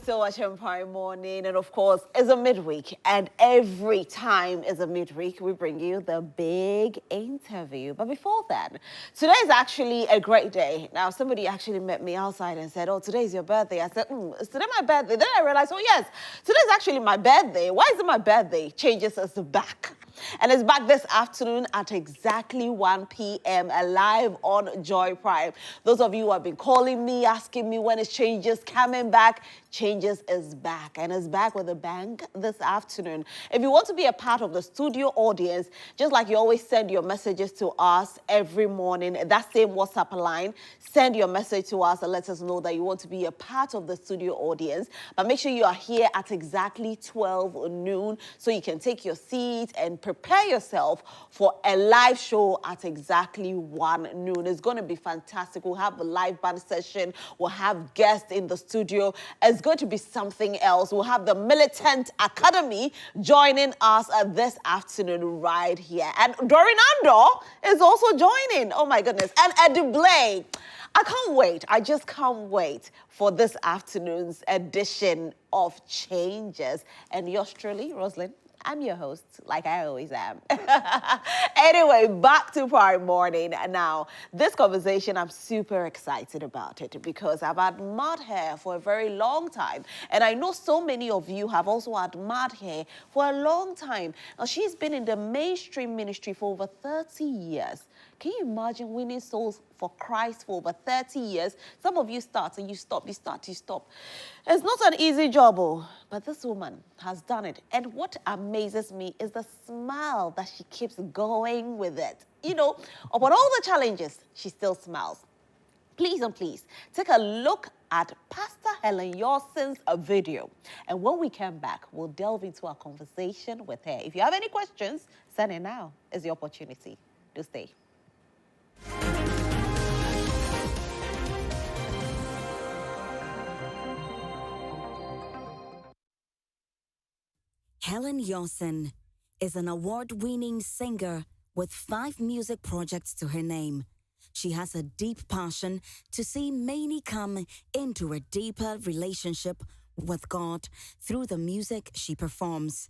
still watching Prime Morning, and of course, it's a midweek, and every time it's a midweek, we bring you the big interview. But before then, today is actually a great day. Now, somebody actually met me outside and said, "Oh, today's your birthday." I said, "Is today my birthday?" Then I realized, oh yes, today's actually my birthday. Why is it my birthday? Changes us back. And it's back this afternoon at exactly 1 p.m. live on Joy Prime. Those of you who have been calling me, asking me when is Changes coming back, Changes is back, and it's back with a bang this afternoon. If you want to be a part of the studio audience, just like you always send your messages to us every morning, that same WhatsApp line, send your message to us and let us know that you want to be a part of the studio audience. But make sure you are here at exactly 12 noon so you can take your seat and prepare yourself for a live show at exactly 1 noon. It's going to be fantastic. We'll have a live band session. We'll have guests in the studio. It's going to be something else. We'll have the Militant Academy joining us this afternoon right here. And Dorinando is also joining. Oh my goodness. And Eddie Blake. I can't wait. I just can't wait for this afternoon's edition of Changes. And yours truly, Rosalind, I'm your host, like I always am. Anyway, back to Prime Morning. Now, this conversation, I'm super excited about it because I've admired her for a very long time. And I know so many of you have also admired her for a long time. Now, she's been in the mainstream ministry for over 30 years. Can you imagine winning souls for Christ for over 30 years? Some of you start and you stop, you start, you stop. It's not an easy job, but this woman has done it. And what amazes me is the smile that she keeps going with it. You know, upon all the challenges, she still smiles. Please and please, take a look at Pastor Helen Yawson's video. And when we come back, we'll delve into our conversation with her. If you have any questions, send it now. It's the opportunity. Do stay. Helen Yawson is an award-winning singer with 5 music projects to her name. She has a deep passion to see many come into a deeper relationship with God through the music she performs.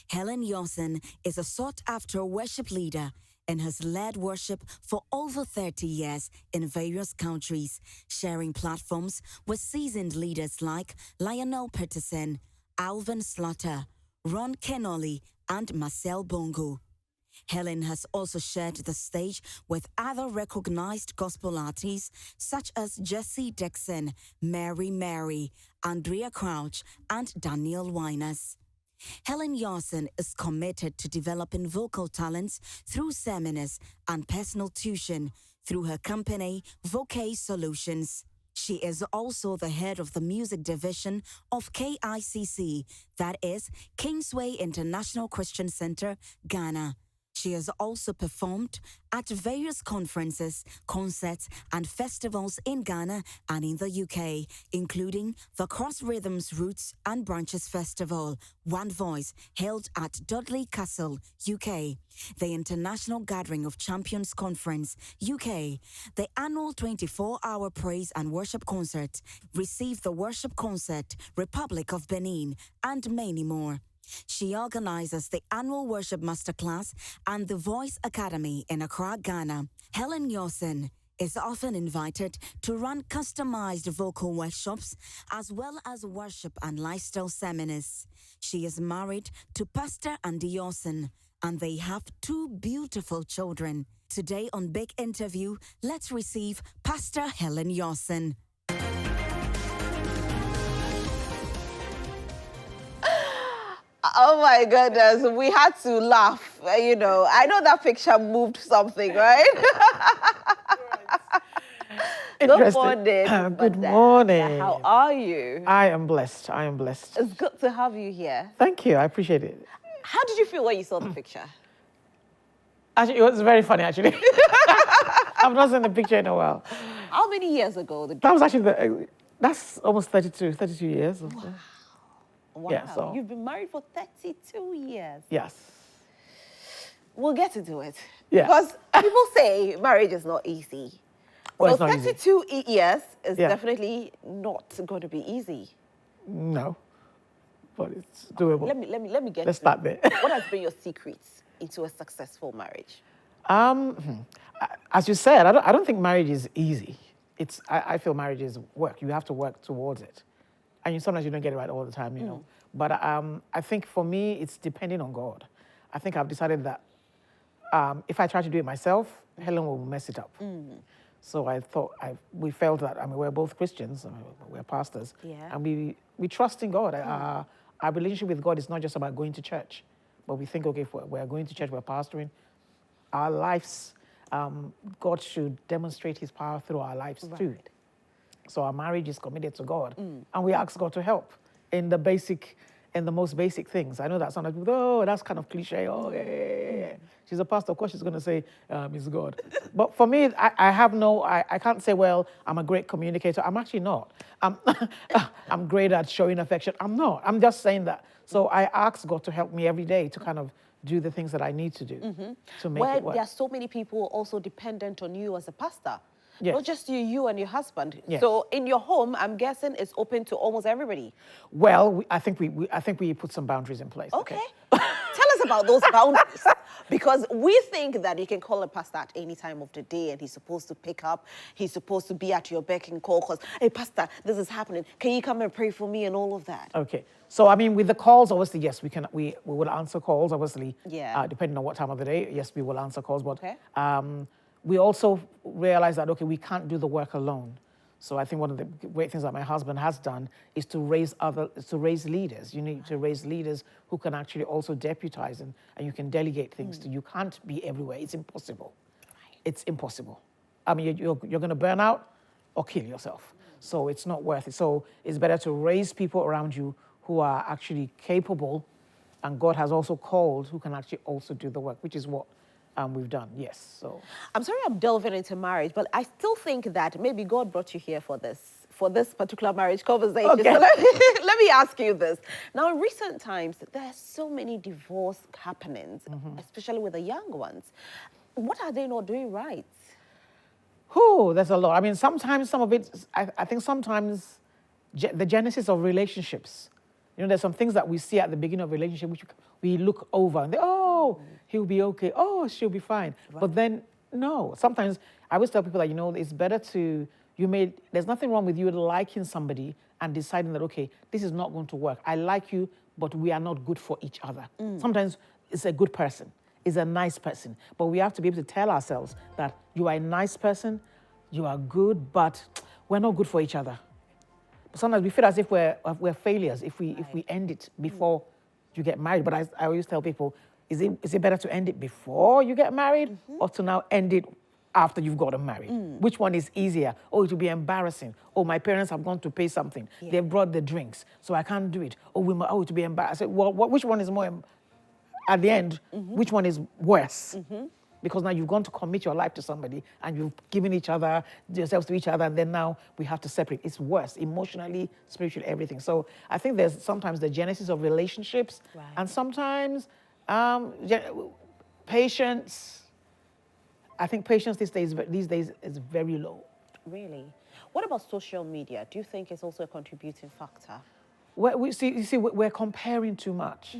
Helen Yawson is a sought-after worship leader and has led worship for over 30 years in various countries, sharing platforms with seasoned leaders like Lionel Peterson, Alvin Slaughter, Ron Kenoly, and Marcel Bongo. Helen has also shared the stage with other recognized gospel artists such as Jesse Dixon, Mary, Andrea Crouch, and Daniel Winers. Helen Yawson is committed to developing vocal talents through seminars and personal tuition through her company, Vocal Solutions. She is also the head of the music division of KICC, that is Kingsway International Christian Center, Ghana. She has also performed at various conferences, concerts, and festivals in Ghana and in the UK, including the Cross Rhythms Roots and Branches Festival, One Voice, held at Dudley Castle, UK, the International Gathering of Champions Conference, UK, the annual 24-hour praise and worship concert, Receive the Worship Concert, Republic of Benin, and many more. She organizes the annual Worship Masterclass and the Voice Academy in Accra, Ghana. Helen Yawson is often invited to run customized vocal workshops as well as worship and lifestyle seminars. She is married to Pastor Andy Yawson, and they have 2 beautiful children. Today on Big Interview, let's receive Pastor Helen Yawson. Oh my goodness, we had to laugh. You know, I know that picture moved something, right? Good morning. Good morning. How are you? I am blessed. I am blessed. It's good to have you here. Thank you. I appreciate it. How did you feel when you saw the picture? Actually, it was very funny, actually. I've not seen the picture in a while. How many years ago? That was actually, that's almost 32 years. Or so. Wow. Yeah, so. You've been married for 32 years. Yes. We'll get into it. Yeah. Because people say marriage is not easy. Well, so it's not 32 years is Yeah. definitely not going to be easy. No, but it's doable. Let me get Let's to start there. What has been your secrets into a successful marriage? As you said, I don't think marriage is easy. I feel marriage is work. You have to work towards it. And sometimes you don't get it right all the time, you know. But I think for me, it's depending on God. I think I've decided that if I try to do it myself, Helen will mess it up. So I thought, we felt that, we're both Christians, we're pastors, and we trust in God. Our relationship with God is not just about going to church, but we think, okay, if we're going to church, we're pastoring, our lives, God should demonstrate his power through our lives too. So our marriage is committed to God, and we ask God to help in the most basic things. I know that sometimes people go, oh, that's kind of cliche. Oh, yeah. She's a pastor, of course she's going to say, it's God. But for me, I can't say, well, I'm a great communicator. I'm actually not. I'm great at showing affection. I'm not. I'm just saying that. So I ask God to help me every day to kind of do the things that I need to do to make it work. There are so many people also dependent on you as a pastor. Yes. Not just you and your husband. Yes. So in your home, I'm guessing it's open to almost everybody. Well, I think we put some boundaries in place. Okay. Tell us about those boundaries. Because we think that you can call a pastor at any time of the day and he's supposed to pick up. He's supposed to be at your beck and call because, hey, pastor, this is happening. Can you come and pray for me and all of that? Okay. So, with the calls, obviously, yes, we will answer calls, obviously. Yeah. Depending on what time of the day, yes, we will answer calls. But okay. We also realize that, okay, we can't do the work alone. So I think one of the great things that my husband has done is to raise leaders. You need to raise leaders who can actually also deputize and you can delegate things to. You can't be everywhere. It's impossible. Right. It's impossible. You're going to burn out or kill yourself. So it's not worth it. So it's better to raise people around you who are actually capable, and God has also called who can actually also do the work, which is what we've done, yes. So I'm sorry I'm delving into marriage, but I still think that maybe God brought you here for this particular marriage conversation. Okay. So let me ask you this. Now, in recent times, there are so many divorce happenings, especially with the young ones. What are they not doing right? There's a lot. Sometimes some of it, I think sometimes the genesis of relationships, there's some things that we see at the beginning of a relationship which we look over and he'll be okay. Oh, she'll be fine. Right. But then, no. Sometimes I always tell people that, it's better there's nothing wrong with you liking somebody and deciding that, okay, this is not going to work. I like you, but we are not good for each other. Sometimes it's a good person. It's a nice person. But we have to be able to tell ourselves that you are a nice person, you are good, but we're not good for each other. But sometimes we feel as if we're failures if we end it before you get married. But I always tell people, is it better to end it before you get married or to now end it after you've gotten married? Which one is easier? Oh, it will be embarrassing. Oh, my parents have gone to pay something. Yeah. They've brought the drinks, so I can't do it. Oh, it will be embarrassing. Well, which one is more, at the end, which one is worse? Because now you've gone to commit your life to somebody and you've given yourselves to each other, and then now we have to separate. It's worse, emotionally, spiritually, everything. So I think there's sometimes the genesis of relationships, and sometimes patience. I think patience these days is very low. Really? What about social media? Do you think it's also a contributing factor? We're comparing too much.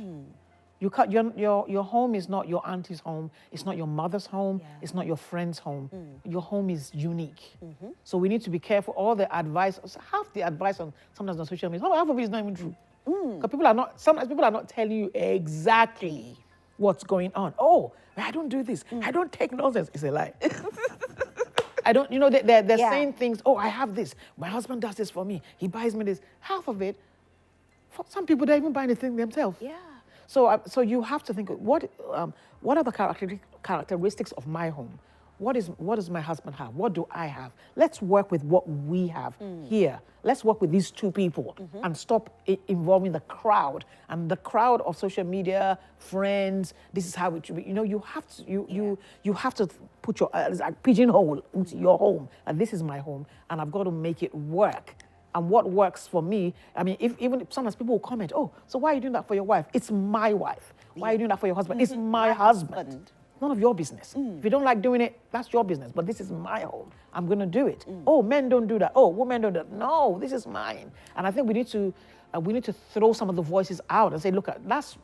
Your home is not your auntie's home. It's not your mother's home. Yeah. It's not your friend's home. Your home is unique. So we need to be careful. All the advice, half the advice sometimes on social media, half of it is not even true. Because sometimes people are not telling you exactly what's going on. Oh, I don't do this. I don't take nonsense. It's a lie. I don't, they're saying things. Oh, I have this. My husband does this for me. He buys me this. Half of it, for some people, they even buy anything themselves. Yeah. So you have to think, what are the characteristics of my home? What does my husband have? What do I have? Let's work with what we have here. Let's work with these two people and stop involving the crowd. And the crowd of social media, friends, this is how it should be. You have to put your pigeonhole into your home. And this is my home, and I've got to make it work. And what works for me, even sometimes people will comment, oh, so why are you doing that for your wife? It's my wife. Why are you doing that for your husband? It's my husband. None of your business. If you don't like doing it, that's your business. But this is my home. I'm going to do it. Oh, men don't do that. Oh, women don't do that. No, this is mine. And I think we need to we need to throw some of the voices out and say, look, that's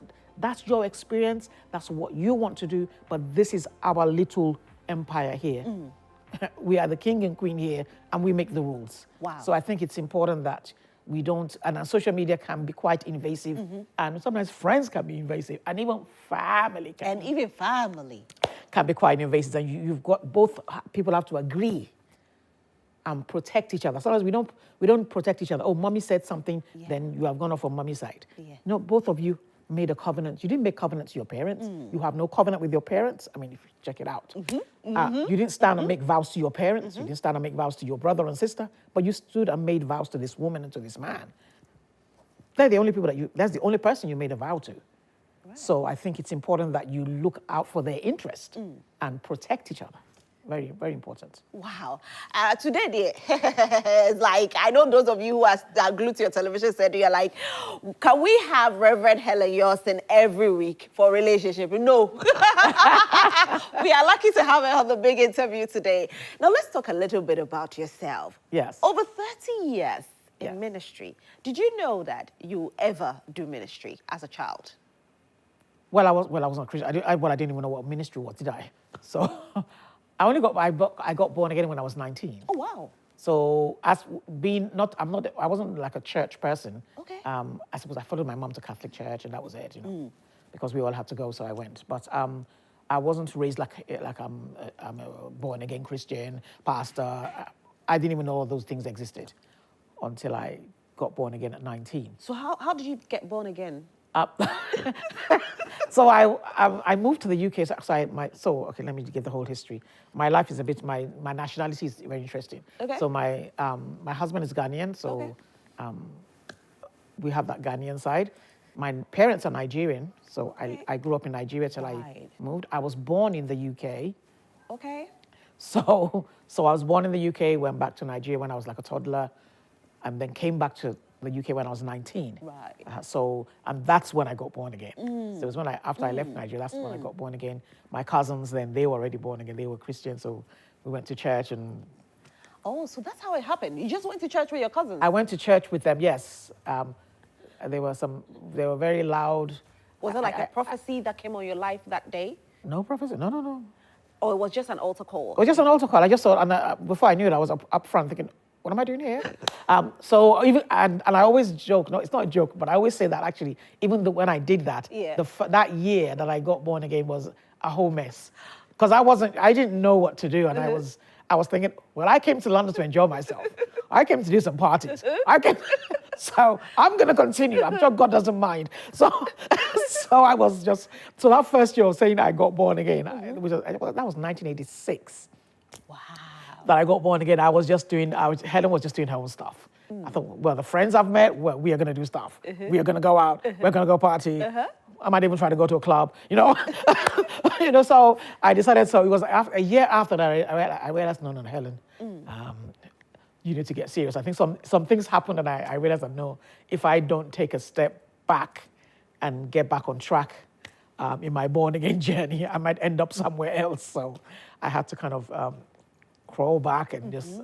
your experience, that's what you want to do, but this is our little empire here. We are the king and queen here, and we make the rules. Wow. So I think it's important that we don't, and social media can be quite invasive, and sometimes friends can be invasive, and even family can. And even family. Can be quite invasive, and you've got both people have to agree and protect each other. Sometimes we don't protect each other. Oh, mommy said something, then you have gone off on mommy's side. Yeah. No, both of you made a covenant. You didn't make covenant to your parents. You have no covenant with your parents. I mean, if you check it out. You didn't stand and make vows to your parents. You didn't stand and make vows to your brother and sister, but you stood and made vows to this woman and to this man. They're the only people that's the only person you made a vow to. Right. So I think it's important that you look out for their interest and protect each other. Very, very important. Wow. Today, it's like, I know those of you who are glued to your television set, you're like, can we have Reverend Helen Yawson every week for relationship? No. We are lucky to have her on the big interview today. Now, let's talk a little bit about yourself. Yes. Over 30 years in ministry. Did you know that you ever do ministry as a child? Well, I was not Christian. I didn't even know what ministry was, did I? So I got born again when I was 19. Oh, wow. So I wasn't like a church person. Okay. I suppose I followed my mom to Catholic church, and that was it, because we all had to go, so I went. But I wasn't raised like I'm a born again Christian pastor. I didn't even know all those things existed until I got born again at 19. So how did you get born again? So I moved to the UK. Okay, let me give the whole history. My life is my nationality is very interesting. Okay. So my husband is Ghanaian, so we have that Ghanaian side. My parents are Nigerian, so I grew up in Nigeria till I moved. I was born in the UK. Okay. So I was born in the UK, went back to Nigeria when I was like a toddler, and then came back to the UK when I was 19. Right. And that's when I got born again. So it was when after I left Nigeria, that's when I got born again. My cousins, then they were already born again. They were Christian, so we went to church and... Oh, so that's how it happened. You just went to church with your cousins? I went to church with them, yes. They were very loud. Was it like a prophecy that came on your life that day? No prophecy, no. Or it was just an altar call? It was just an altar call. I just saw, and before I knew it, I was up front thinking, what am I doing here? And I always joke, no, it's not a joke, but I always say that actually, even when I did that, that year that I got born again was a whole mess. Because I didn't know what to do, and I was thinking, well, I came to London to enjoy myself. I came to do some parties. So I'm going to continue. I'm sure God doesn't mind. So I was just, so that first year of saying I got born again, that was 1986. Wow. That I got born again. Helen was just doing her own stuff. I thought, well, the friends I've met, well, we are going to do stuff. We are going to go out. We're going to go party. I might even try to go to a club, So I decided, so it was a year after that, I realized, no, Helen, you need to get serious. I think some things happened, and I realized that, no, if I don't take a step back and get back on track in my born-again journey, I might end up somewhere else. So I had to kind of crawl back and just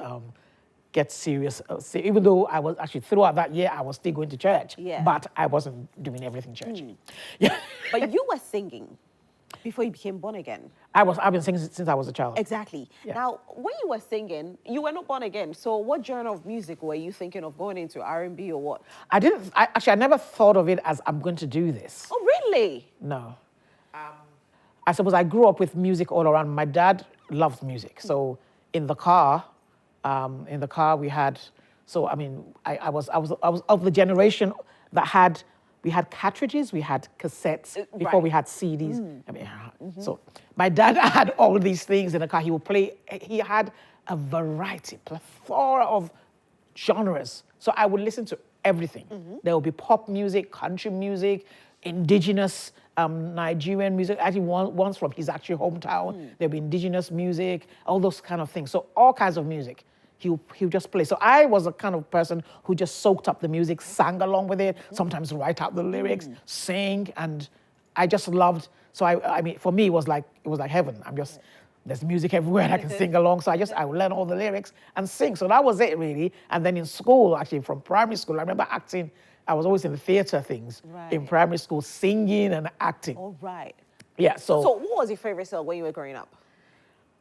get serious. Even though I was actually, throughout that year, I was still going to church, but I wasn't doing everything church. Yeah. But you were singing before you became born again. I've been singing since I was a child. Exactly. Yeah. Now, when you were singing, you were not born again. So what genre of music were you thinking of going into, R&B or what? I never thought of it as I'm going to do this. Oh, really? No. I suppose I grew up with music all around. My dad loves music. So in the car we had, I was of the generation that we had cartridges, we had cassettes before we had CDs. So my dad had all these things in the car. He would play, he had a plethora of genres. So I would listen to everything. There would be pop music, country music, indigenous Nigerian music, actually one's from his actual hometown. There'll be indigenous music, all those kind of things. So all kinds of music. He'll just play. So I was a kind of person who just soaked up the music, sang along with it, sometimes write out the lyrics, sing, and I just loved. So I mean, for me, it was like heaven. There's music everywhere, and I can sing along. So I would learn all the lyrics and sing. So that was it really. And then in school, actually from primary school, I remember acting I was always in the theatre things in Right. primary school, singing and acting. All right. Yeah, So what was your favorite song when you were growing up?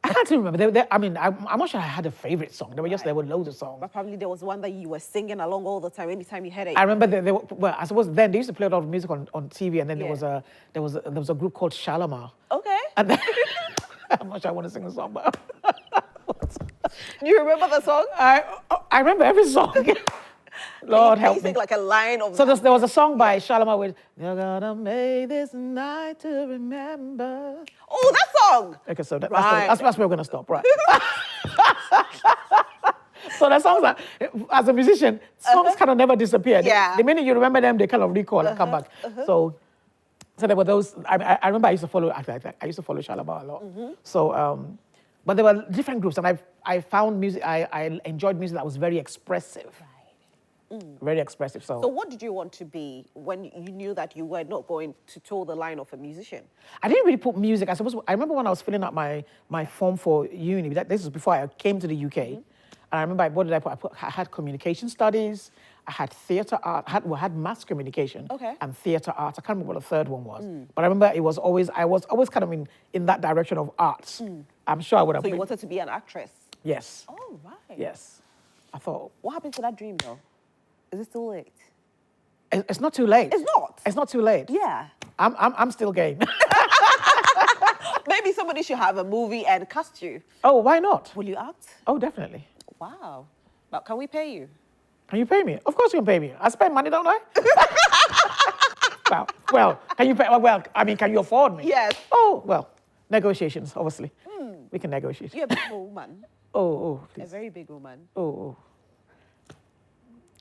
I can't even remember. I mean, I'm not sure I had a favorite song. There were loads of songs. But probably there was one that you were singing along all the time, anytime you heard it. I remember well, I suppose then they used to play a lot of music on TV, and then Yeah. there was a group called Shalimar. Okay. And then, I'm not sure I want to sing a song, but Do you remember the song? I remember every song. Lord Can you help me. sing like a line of So there was a song by Shalimar with "You're gonna make this night to remember." Oh, that song! Okay, so Right. that's where we're gonna stop, right? So the songs that, as a musician, songs kind of never disappear. Yeah. The minute you remember them, they kind of recall and come back. So there were those. I remember I used to follow. I used to follow Shalimar a lot. So, but there were different groups, and I found music. I enjoyed music that was very expressive. Very expressive. So what did you want to be when you knew that you were not going to toe the line of a musician? I didn't really put music. I remember when I was filling out my form for uni. This was before I came to the UK. And I remember what did I put? I had communication studies. I had theatre art. I had mass communication. Okay. And theatre art. I can't remember what the third one was. But I remember I was always kind of in that direction of arts. I'm sure I would have. So you wanted to be an actress? Yes. Oh, right. Yes. I thought What happened to that dream, though? Is it still late? it's not too late. It's not? It's not too late. Yeah. I'm still game. Maybe somebody should have a movie and cast you. Oh, why not? Will you act? Oh, definitely. Wow. But can we pay you? Can you pay me? Of course you can pay me. I spend money, don't I? well, can you pay? Well, I mean, can you afford me? Yes. Oh, well, negotiations, obviously. We can negotiate. You're a big woman. Oh, A please. very big woman. Oh.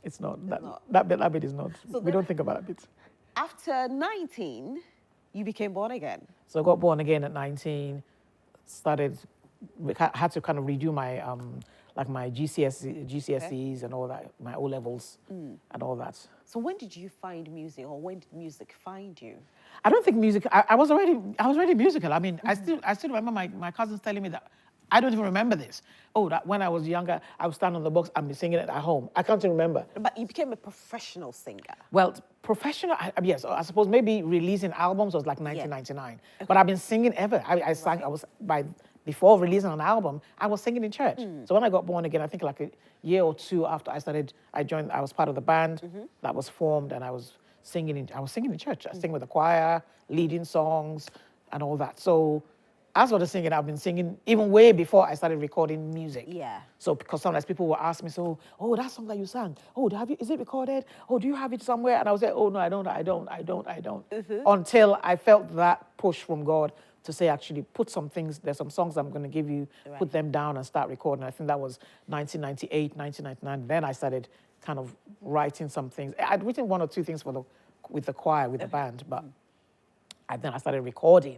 It's not. not. That bit is not. So We then- don't think about that bit. After 19, you became born again. So I got born again at 19, had to kind of redo my, like my GCSEs and all that, my O levels and all that. So when did you find music, or when did music find you? I don't think music. I was already musical. I mean, I still remember my cousins telling me that. I don't even remember this. Oh, that when I was younger, I would stand on the box and be singing it at home. I can't even remember. But you became a professional singer. Well, professional, yes, I suppose maybe releasing albums was like 1999. But I've been singing ever. I sang. Before releasing an album, I was singing in church. So when I got born again, I think like a year or two after I was part of the band that was formed, and I was singing in church. I sing with the choir, leading songs, and all that. So as for the singing, I've been singing even way before I started recording music. Yeah. So because sometimes people will ask me, so, oh, that song that you sang, oh, is it recorded? Oh, do you have it somewhere? And I would say, oh, no, I don't. Until I felt that push from God to say, actually, there's some songs I'm going to give you, put them down and start recording. I think that was 1998, 1999. Then I started kind of writing some things. I'd written one or two things with the choir, with the band, but then I started recording.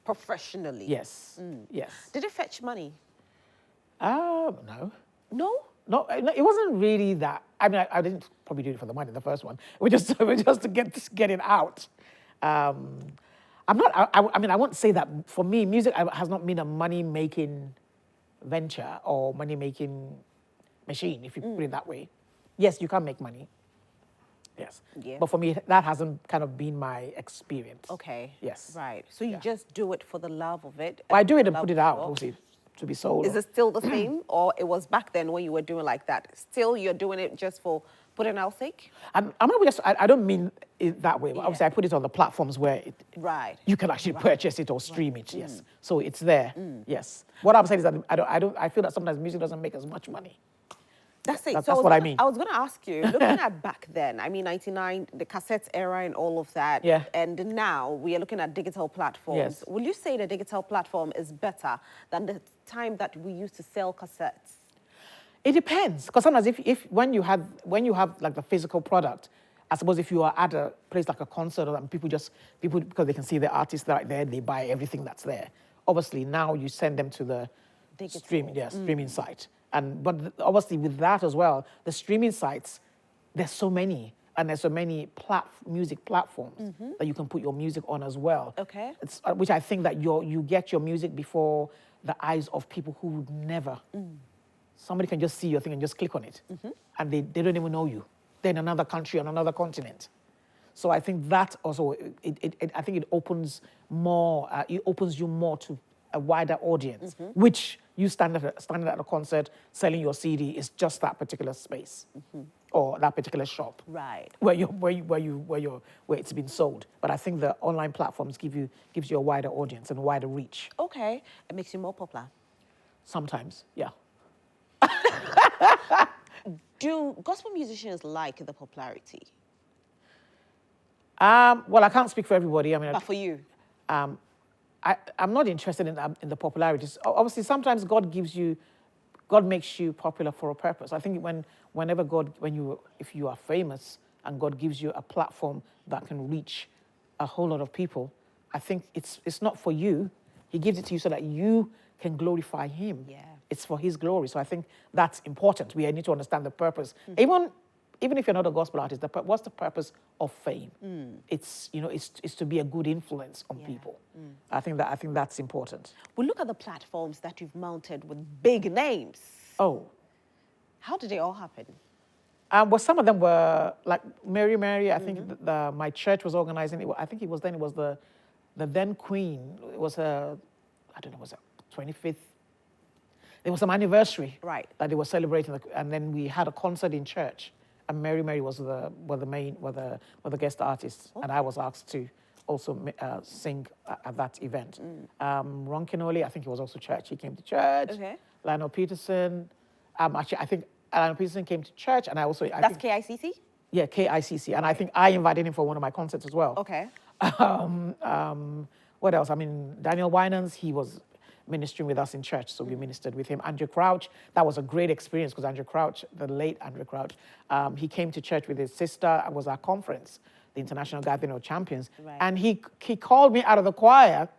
Professionally? Yes, yes. Did it fetch money? No. No? No, it wasn't really that. I mean, I didn't probably do it for the money, the first one. We just to get it out. I mean, I won't say that for me, music has not been a money-making venture or money-making machine, if you put it that way. Yes, you can make money. Yes. Yeah. But for me, that hasn't kind of been my experience. Okay. Yes. Right. So you just do it for the love of it? I do it and love put it of out, work? obviously, to be sold. Is it still the same, or it was back then when you were doing like that? Still, you're doing it just for putting out sake? I don't mean it that way. But obviously, I put it on the platforms where Right. you can actually purchase it or stream it. Yes, so it's there. Yes. What I'm saying is that I feel that sometimes music doesn't make as much money. That's it. That's So what I mean. I was going to ask you, looking at back then, I mean, 99, the cassette era and all of that. Yeah. And now we are looking at digital platforms. Yes. Will you say the digital platform is better than the time that we used to sell cassettes? It depends, because sometimes when you have like the physical product, I suppose if you are at a place like a concert or that, people because they can see the artists right there, they buy everything that's there. Obviously now you send them to the Digital. streaming site. But obviously with that as well, the streaming sites, there's so many, and there's so many music platforms that you can put your music on as well. Okay. Which I think that you get your music before the eyes of people who would never. Somebody can just see your thing and just click on it, and they don't even know you. they're in another country, on another continent. So I think that also, I think it opens more, it opens you more to a wider audience, which you standing at a concert, selling your CD is just that particular space or that particular shop, Right. where it's been sold. But I think the online platforms gives you a wider audience and a wider reach. Okay. It makes you more popular. Sometimes, yeah. Do gospel musicians like the popularity? Well, I can't speak for everybody. I mean, But for you? I'm not interested in the popularity. Obviously, sometimes God makes you popular for a purpose. I think whenever if you are famous and God gives you a platform that can reach a whole lot of people, I think it's not for you. He gives it to you so that you can glorify Him. Yeah. It's for His glory. So I think that's important. We need to understand the purpose. Even if you're not a gospel artist, what's the purpose of fame? It's to be a good influence on people. I think that's important. We look at the platforms that you've mounted with big names. Oh, How did it all happen? well, some of them were like Mary. I think my church was organizing it. I think it was the then Queen. It was I don't know, was it 25th? There was some anniversary that they were celebrating, and then we had a concert in church. And Mary was the guest artist, and I was asked to also sing at that event. Ron Kinoli, I think he was also church. He came to church. Okay. Lionel Peterson. Actually, I think Lionel Peterson came to church, and That's KICC? Yeah, KICC, and I think I invited him for one of my concerts as well. Okay. What else? I mean, Daniel Winans, he was ministering with us in church, so we ministered with him. Andrew Crouch, that was a great experience because Andrew Crouch, the late Andrew Crouch, he came to church with his sister. It was our conference, the International Gathering of Champions, and he called me out of the choir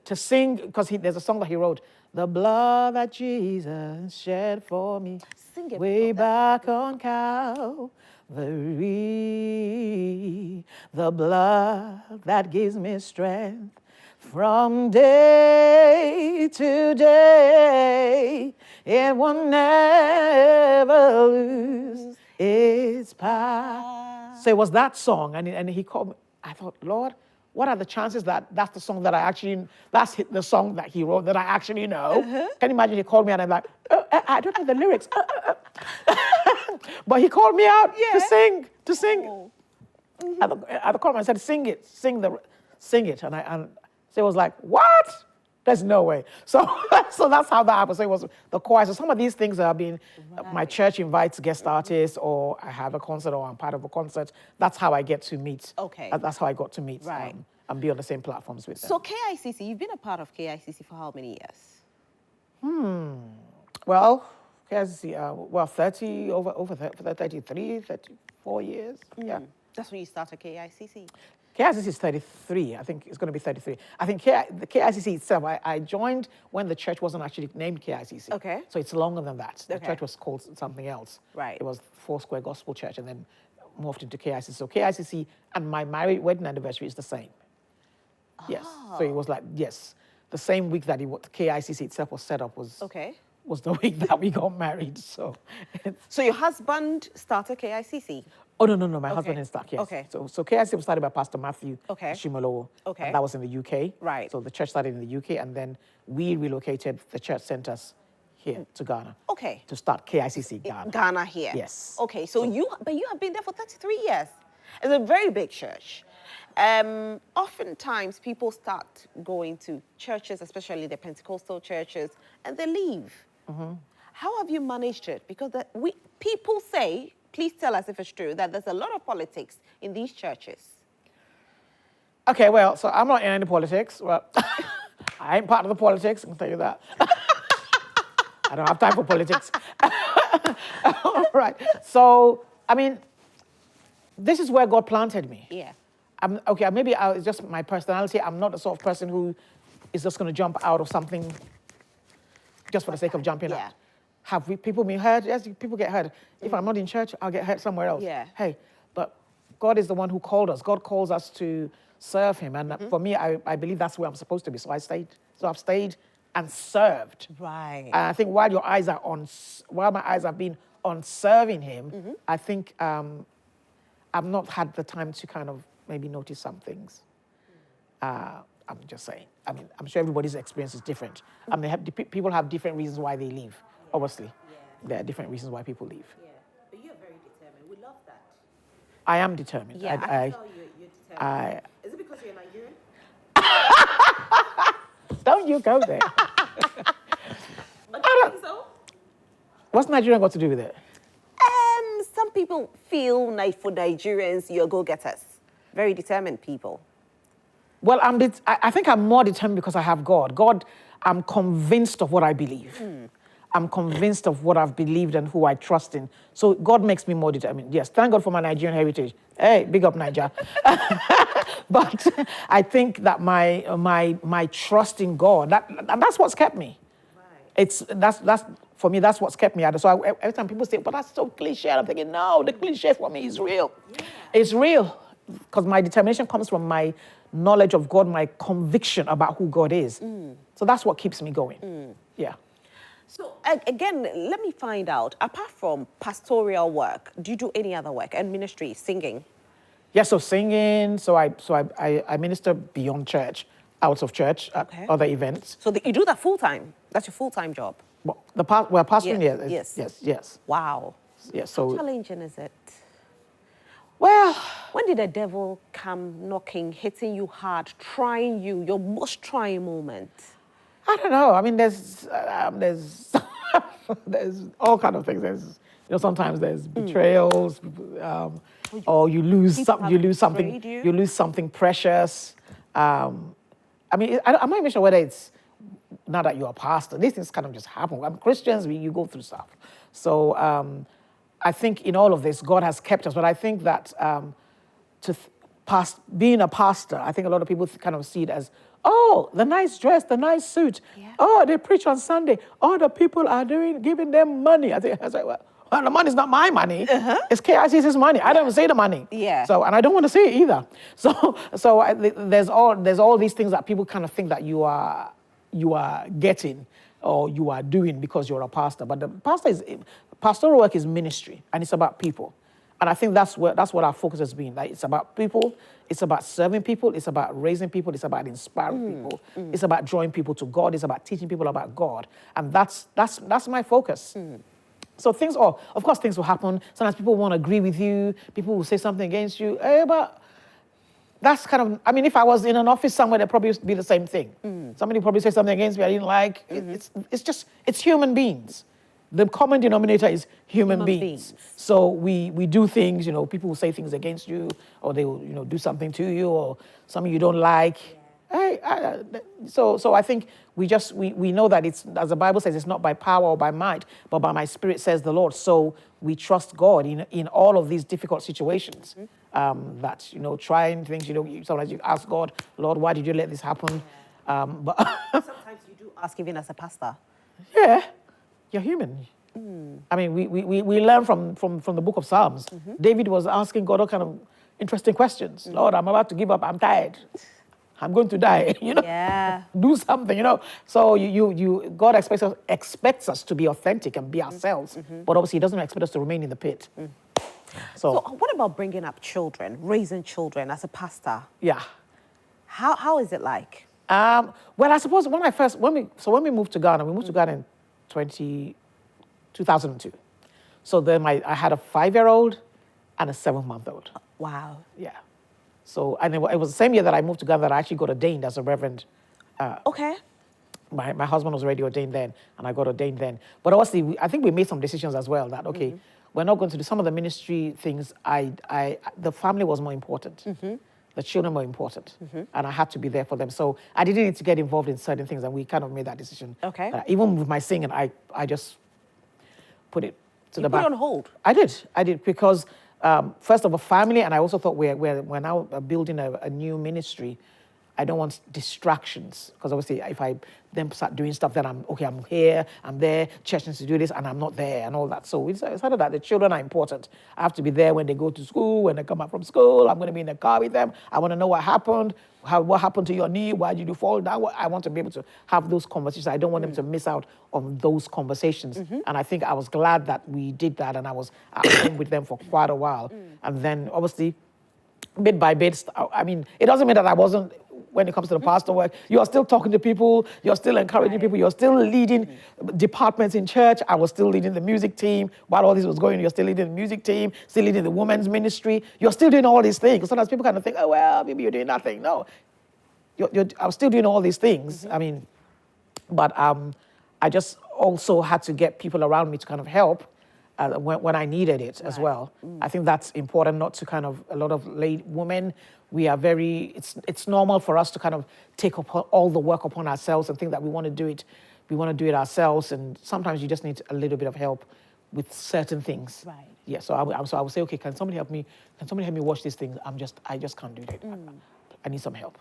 to sing, because there's a song that he wrote, "The blood that Jesus shed for me, Sing it way back on Calvary, the blood that gives me strength from day to day, it will never lose its power." So it was that song, and he called me. I thought, Lord, what are the chances that that's the song that that's the song that he wrote that I actually know? Can you imagine? He called me and I'm like, I don't know the lyrics. But he called me out to sing. Oh. At the corner, I said, sing it. And so it was like, what? There's no way. So that's how that happened. So it was the choir. So some of these things have been, my church invites guest artists, or I have a concert, or I'm part of a concert. That's how I get to meet. Okay. That's how I got to meet Right. and be on the same platforms with them. So KICC, you've been a part of KICC for how many years? Well, KICC, 33, 34 years. Yeah. That's when you started KICC. KICC is 33. I think it's going to be 33. I think the KICC itself, I joined when the church wasn't actually named KICC. Okay. So it's longer than that. The Okay. church was called something else. Right. It was Foursquare Gospel Church, and then morphed into KICC. So KICC and my wedding anniversary is the same. Yes. So it was like, yes, the same week that KICC itself was set up was the week that we got married. So your husband started KICC? Oh, no. My husband is stuck, yes. Okay. So KICC was started by Pastor Matthew Shimolowo. Okay. And that was in the UK. Right. So the church started in the UK, and then we relocated, the church sent us here to Ghana. Okay. To start KICC Ghana. Ghana here. Yes. Okay, so you have been there for 33 years. It's a very big church. Oftentimes people start going to churches, especially the Pentecostal churches, and they leave. How have you managed it? Because people say, please tell us if it's true, that there's a lot of politics in these churches. Okay, well, so I'm not in any politics. Well, I ain't part of the politics, I can tell you that. I don't have time for politics. All right. So, I mean, this is where God planted me. Yeah. Maybe it's just my personality. I'm not the sort of person who is just going to jump out of something just for the sake of jumping out. Have people been hurt? Yes, people get hurt. If I'm not in church, I'll get hurt somewhere else. Yeah. Hey, but God is the one who called us. God calls us to serve Him. And for me, I believe that's where I'm supposed to be. So I stayed. So I've stayed and served. Right. And I think while my eyes have been on serving him, I think I've not had the time to kind of maybe notice some things. I'm just saying. I mean, I'm sure everybody's experience is different. I mean, people have different reasons why they leave, obviously. There are different reasons why people leave. Yeah, but you're very determined. We love that. I am determined. Yeah, I tell you're determined. Is it because you're Nigerian? Don't you go there. But do you think so? What's Nigerian got to do with it? Some people feel like for Nigerians, you're go-getters. Very determined people. Well, I think I'm more determined because I have God. God, I'm convinced of what I believe. I'm convinced of what I've believed and who I trust in. So God makes me more determined. Yes, thank God for my Nigerian heritage. Hey, big up Niger. But I think that my trust in God, that's what's kept me. That's for me, that's what's kept me. So every time people say, but that's so cliche, I'm thinking, no, the cliche for me is real. Yeah. It's real. Because my determination comes from my knowledge of God, my conviction about who God is. So that's what keeps me going. Yeah. So again, let me find out, apart from pastoral work, do you do any other work and ministry, singing? Yeah, so singing, so I minister beyond church, out of church, other events. So you do that full-time? That's your full-time job? Well, pastoring, yes. Wow. Yes, so... How challenging is it? Well... When did the devil come knocking, hitting you hard, trying you, your most trying moment? I don't know. I mean, there's there's all kind of things. There's, sometimes there's betrayals, or you lose something precious. I mean, I'm not even sure whether it's now that you're a pastor. These things kind of just happen. I'm Christians, you go through stuff. So I think in all of this, God has kept us. But I think that being a pastor, I think a lot of people kind of see it as, oh, the nice dress, the nice suit. Yeah. Oh, they preach on Sunday. Oh, the people are giving them money. I was like, well, the money's not my money. It's KICC's money. I don't say the money. Yeah. So, and I don't want to say it either. So there's all these things that people kind of think that you are getting or you are doing because you're a pastor. But pastoral work is ministry, and it's about people. And I think that's what our focus has been. Like, it's about people, it's about serving people, it's about raising people, it's about inspiring people, it's about drawing people to God, it's about teaching people about God. And that's my focus. So of course things will happen. Sometimes people won't agree with you, people will say something against you, but that's kind of, I mean, if I was in an office somewhere, they'd probably be the same thing. Somebody probably say something against me I didn't like. It's human beings. The common denominator is human beings. So we do things, people will say things against you, or they will, do something to you, or something you don't like. Yeah. So I think we know that it's, as the Bible says, it's not by power or by might, but by my spirit, says the Lord. So we trust God in all of these difficult situations. That, trying things, sometimes you ask God, Lord, why did you let this happen? But sometimes you do ask even as a pastor. Yeah. You're human. I mean, we learn from the book of Psalms. David was asking God all kind of interesting questions. Lord, I'm about to give up. I'm tired. I'm going to die. Yeah. Do something. So God expects us to be authentic and be ourselves, but obviously He doesn't expect us to remain in the pit. So what about bringing up children, raising children as a pastor? Yeah. How is it like? Well, I suppose when we moved to Ghana, we moved to Ghana in 2002. So then I had a 5-year-old and a 7-month-old. Wow. Yeah. So, and it was the same year that I moved to Ghana that I actually got ordained as a reverend. Okay. My husband was already ordained then, and I got ordained then. But obviously, I think we made some decisions as well that, okay, we're not going to do some of the ministry things. The family was more important. The children were important, and I had to be there for them. So I didn't need to get involved in certain things, and we kind of made that decision. Okay. Even with my singing, I just put it to the back. Put it on hold? I did, because first of all, family, and I also thought we're now building a new ministry. I don't want distractions, because obviously if I then start doing stuff, then I'm here, I'm there, church needs to do this, and I'm not there, and all that. So it's either that the children are important. I have to be there when they go to school, when they come back from school. I'm going to be in the car with them. I want to know what happened, what happened to your knee, why did you fall down? I want to be able to have those conversations. I don't want them to miss out on those conversations. And I think I was glad that we did that, and I was at home with them for quite a while. And then obviously, bit by bit, I mean, it doesn't mean that I wasn't, when it comes to the pastor work, you're still talking to people, you're still encouraging people, you're still leading departments in church. I was still leading the music team. While all this was going, you're still leading the music team, still leading the women's ministry. You're still doing all these things. Sometimes people kind of think, oh, well, maybe you're doing nothing. No, I was still doing all these things. I mean, but I just also had to get people around me to kind of help when I needed it as well. I think that's important, not to kind of, a lot of late women, we are very, it's normal for us to kind of take up all the work upon ourselves and think that we want to do it ourselves, and sometimes you just need a little bit of help with certain things. Right. Yeah, so I would say, okay, can somebody help me wash these things? I just can't do it. I need some help.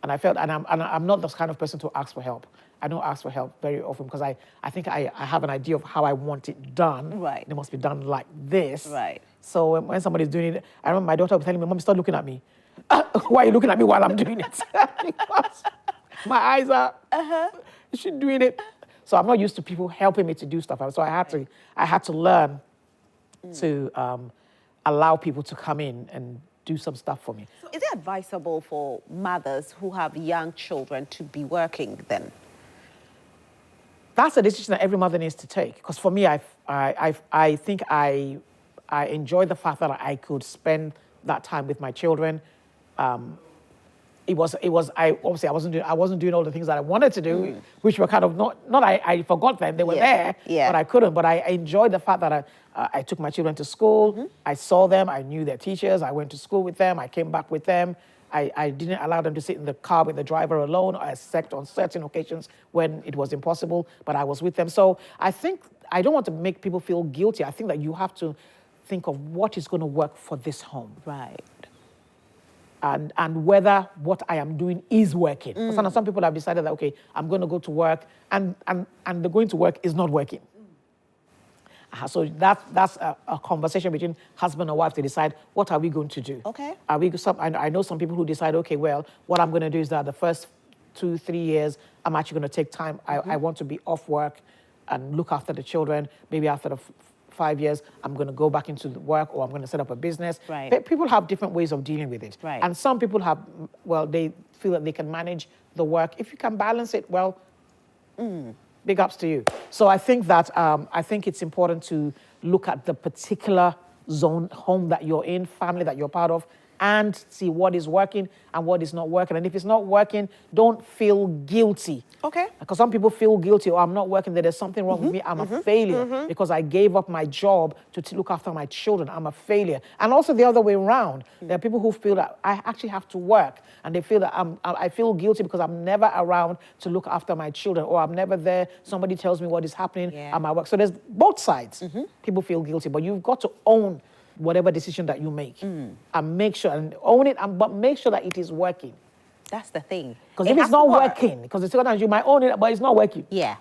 And I felt, and I'm not the kind of person to ask for help. I don't ask for help very often because I think I have an idea of how I want it done. Right. It must be done like this. Right. So when somebody's doing it, I remember my daughter was telling me, Mom, stop looking at me. Why are you looking at me while I'm doing it? Because my eyes are, she's doing it. So I'm not used to people helping me to do stuff. So I had to learn to allow people to come in and do some stuff for me. So is it advisable for mothers who have young children to be working then? That's a decision that every mother needs to take. Because for me, I think I enjoyed the fact that I could spend that time with my children. I wasn't doing all the things that I wanted to do, which were kind of I forgot them, they were there, but I couldn't. But I enjoyed the fact that I took my children to school, I saw them, I knew their teachers, I went to school with them, I came back with them. I didn't allow them to sit in the car with the driver alone, except on certain occasions when it was impossible, but I was with them. So I think, I don't want to make people feel guilty. I think that you have to think of what is going to work for this home. Right. And whether what I am doing is working. Because some people have decided that, okay, I'm going to go to work, and the going to work is not working. So that's a conversation between husband and wife to decide, what are we going to do? Okay. I know some people who decide, okay, well, what I'm going to do is that the first 2-3 years, I'm actually going to take time. I want to be off work and look after the children. Maybe after the 5 years, I'm going to go back into the work, or I'm going to set up a business. Right. But people have different ways of dealing with it. Right. And some people have, well, they feel that they can manage the work. If you can balance it, well, big ups to you. So I think that I think it's important to look at the particular zone, home that you're in, family that you're part of, and see what is working and what is not working. And if it's not working, don't feel guilty. Okay. Because some people feel guilty, or I'm not working, there's something wrong with me, I'm a failure because I gave up my job to look after my children, I'm a failure. And also the other way around, there are people who feel that I actually have to work, and they feel that I feel guilty because I'm never around to look after my children, or I'm never there, somebody tells me what is happening at my work. So there's both sides. People feel guilty, but you've got to own whatever decision that you make, and make sure, and own it, but make sure that it is working. That's the thing. Because if it's not working, because sometimes you might own it, but it's not working. Yeah.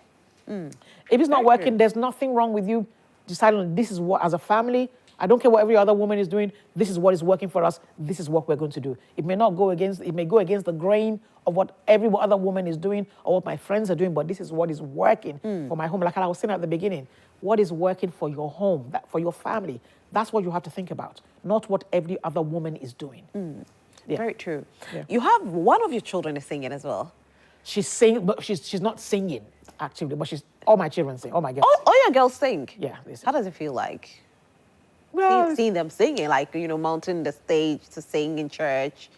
If it's not working, there's nothing wrong with you deciding this is what, as a family, I don't care what every other woman is doing, this is what is working for us, this is what we're going to do. It may go against the grain of what every other woman is doing or what my friends are doing, but this is what is working for my home. Like I was saying at the beginning, what is working for your home, for your family? That's what you have to think about, not what every other woman is doing. Yeah. Very true. Yeah. You have one of your children is singing as well. She's singing, but she's not singing actually, but all my children sing, all my girls. All your girls sing? Yeah, they sing. How does it feel like? Well, seeing them singing, like, mounting the stage to sing in church.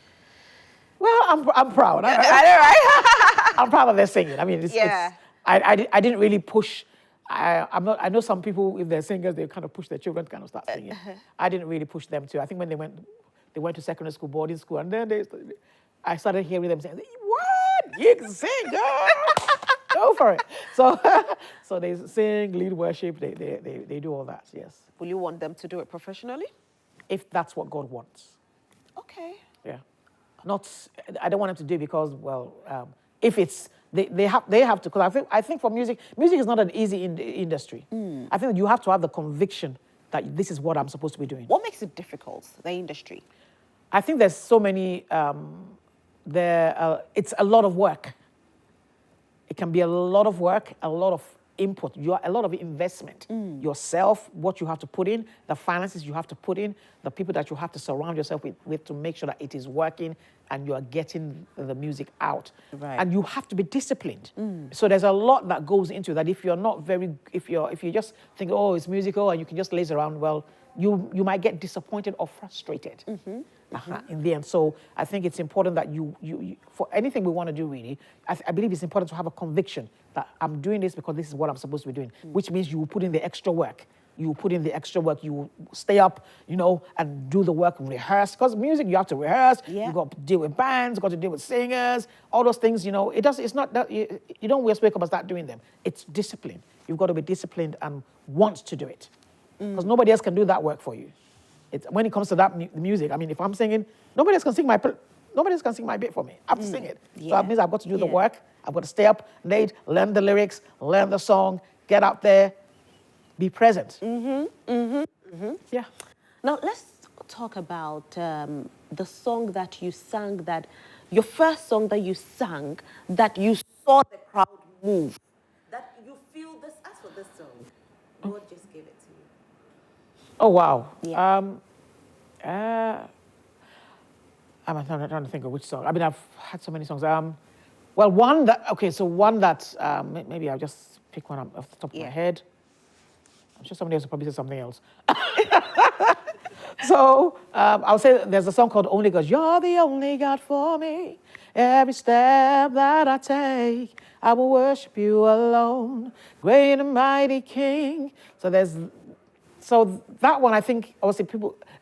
Well, I'm proud. I know, right? I'm proud of their singing. I mean, I didn't really push. I know some people, if they're singers, they kind of push their children to kind of start singing. I didn't really push them to. I think when they went to secondary school, boarding school, and then I started hearing them saying, "What? You can sing, girl. Go for it." So they sing, lead worship, they do all that. Yes. Will you want them to do it professionally? If that's what God wants. Okay. Yeah. not, I don't want them to do it because, well, if it's, they have to, because I think for music is not an easy industry. I think you have to have the conviction that this is what I'm supposed to be doing. What makes it difficult, the industry? I think there's so many, it's a lot of work. It can be a lot of work, a lot of input, a lot of investment. Yourself, what you have to put in, the finances you have to put in, the people that you have to surround yourself with to make sure that it is working and you are getting the music out. Right. And you have to be disciplined. So there's a lot that goes into that. If you're not if you just think, oh, it's musical and you can just laze around, well, you might get disappointed or frustrated in the end. So I think it's important that you for anything we want to do really, I believe it's important to have a conviction that I'm doing this because this is what I'm supposed to be doing, which means you will put in the extra work. You put in the extra work, you stay up, and do the work and rehearse. Because music, you have to rehearse, you got to deal with bands, got to deal with singers, all those things, it's not that, you don't just wake up and start doing them. It's discipline. You've got to be disciplined and want to do it. Because nobody else can do that work for you. When it comes to that music, I mean, if I'm singing, nobody else can sing my bit for me. I have to sing it. So that means I've got to do the work. I've got to stay up late, learn the lyrics, learn the song, get out there, be present. Yeah. Now, let's talk about the song that you sang, your first song that you sang, that you saw the crowd move, that you feel this, as for this song, God just gave it to you. Oh, wow. Yeah. I'm trying to think of which song. I mean, I've had so many songs. Well, one that, maybe I'll just pick one off the top of my head. I'm sure somebody else will probably say something else. So I'll say there's a song called Only God. You're the only God for me. Every step that I take, I will worship you alone. Great and mighty King. So that one, I think, obviously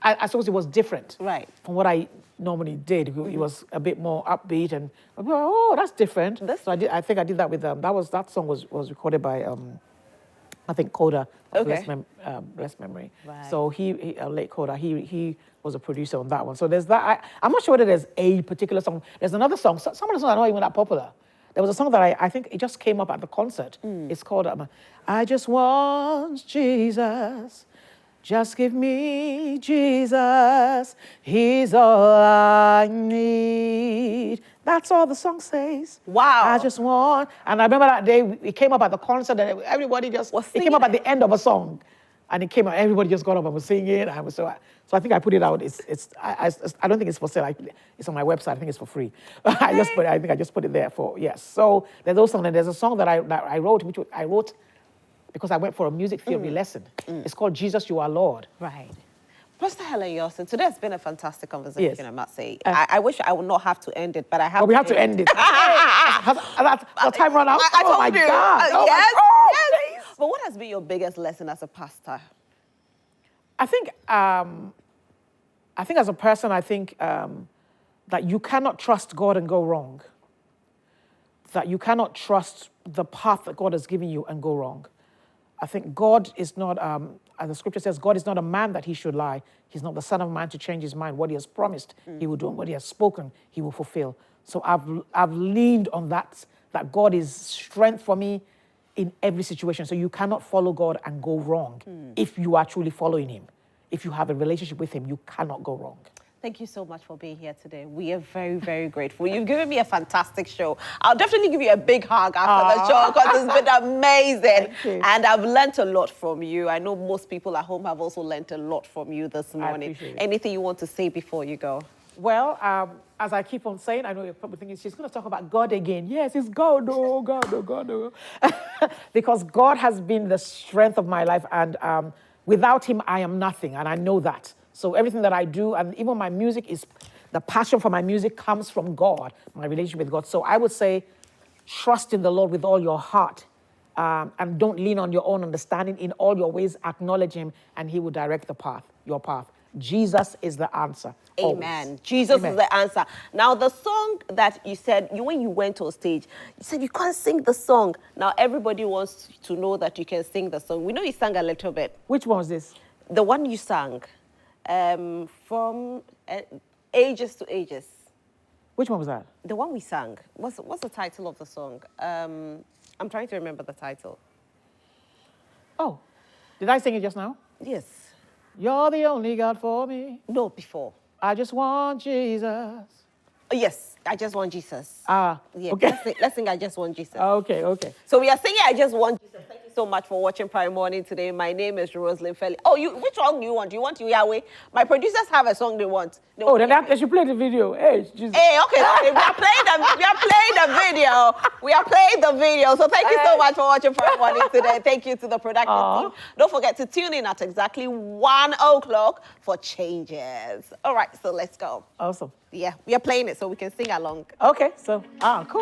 I suppose it was different from what I normally did. It was a bit more upbeat and, oh, that's different. So I think I did that with, that song was recorded by, I think Coda, blessed memory. Right. So he late Coda, he was a producer on that one. So there's that. I'm not sure whether there's a particular song. There's another song. Some of the songs are not even that popular. There was a song that I think it just came up at the concert. It's called I Just Want Jesus. Just give me Jesus. He's all I need. That's all the song says. Wow. I just want. And I remember that day, it came up at the concert and everybody just, it came up at the end of a song. And it came out, everybody just got up and was singing. I was so I think I put it out. I don't think it's for sale. It's on my website. I think it's for free. I think I just put it there for, yes. So there's those songs. And there's a song that I wrote, which I wrote because I went for a music theory lesson. It's called Jesus, You Are Lord. Right. Pastor Helen Yawson, today has been a fantastic conversation, I must say. I wish I would not have to end it, but I have to. We have to end it. Has time run out? I oh my told you. God. Yes, Oh yes. But what has been your biggest lesson as a pastor? I think as a person, that you cannot trust God and go wrong. That you cannot trust the path that God has given you and go wrong. I think God is not, as the scripture says, God is not a man that he should lie. He's not the son of man to change his mind. What he has promised, he will do. And what he has spoken, he will fulfill. So I've leaned on that God is strength for me in every situation. So you cannot follow God and go wrong if you are truly following him. If you have a relationship with him, you cannot go wrong. Thank you so much for being here today. We are very, very grateful. You've given me a fantastic show. I'll definitely give you a big hug after the show because it's been amazing. And I've learned a lot from you. I know most people at home have also learned a lot from you this morning. Anything you want to say before you go? Well, as I keep on saying, I know you're probably thinking she's going to talk about God again. Yes, it's God, oh, God, oh, God, oh. Because God has been the strength of my life. And without him, I am nothing. And I know that. So everything that I do, and even my music, the passion for my music comes from God, my relationship with God. So I would say, trust in the Lord with all your heart, and don't lean on your own understanding. In all your ways, acknowledge him, and he will direct your path. Jesus is the answer. Amen. Always. Jesus Amen. is the answer. Now, the song that you said, when you went on stage, you said you can't sing the song. Now, everybody wants to know that you can sing the song. We know you sang a little bit. Which one was this? The one you sang. From ages to ages. Which one was that? The one we sang. What's the title of the song? I'm trying to remember the title. Oh, did I sing it just now? Yes. You're the only God for me. No, before. I just want Jesus. Oh, yes, I Just Want Jesus. Ah, Yeah, okay. let's sing I Just Want Jesus. Okay, okay. So we are singing I Just Want Jesus. Thank you so much for watching Prime Morning today. My name is Rosalind Felly. Oh, which song do you want? Do you want Yahweh? My producers have a song they want. Oh, then they should play the video. Hey, Jesus. Hey, okay, we are playing the video. We are playing the video. So thank you so much for watching Prime Morning today. Thank you to the production team. Don't forget to tune in at exactly 1 o'clock for changes. All right, so let's go. Awesome. Yeah, we are playing it so we can sing along. Okay, so, cool.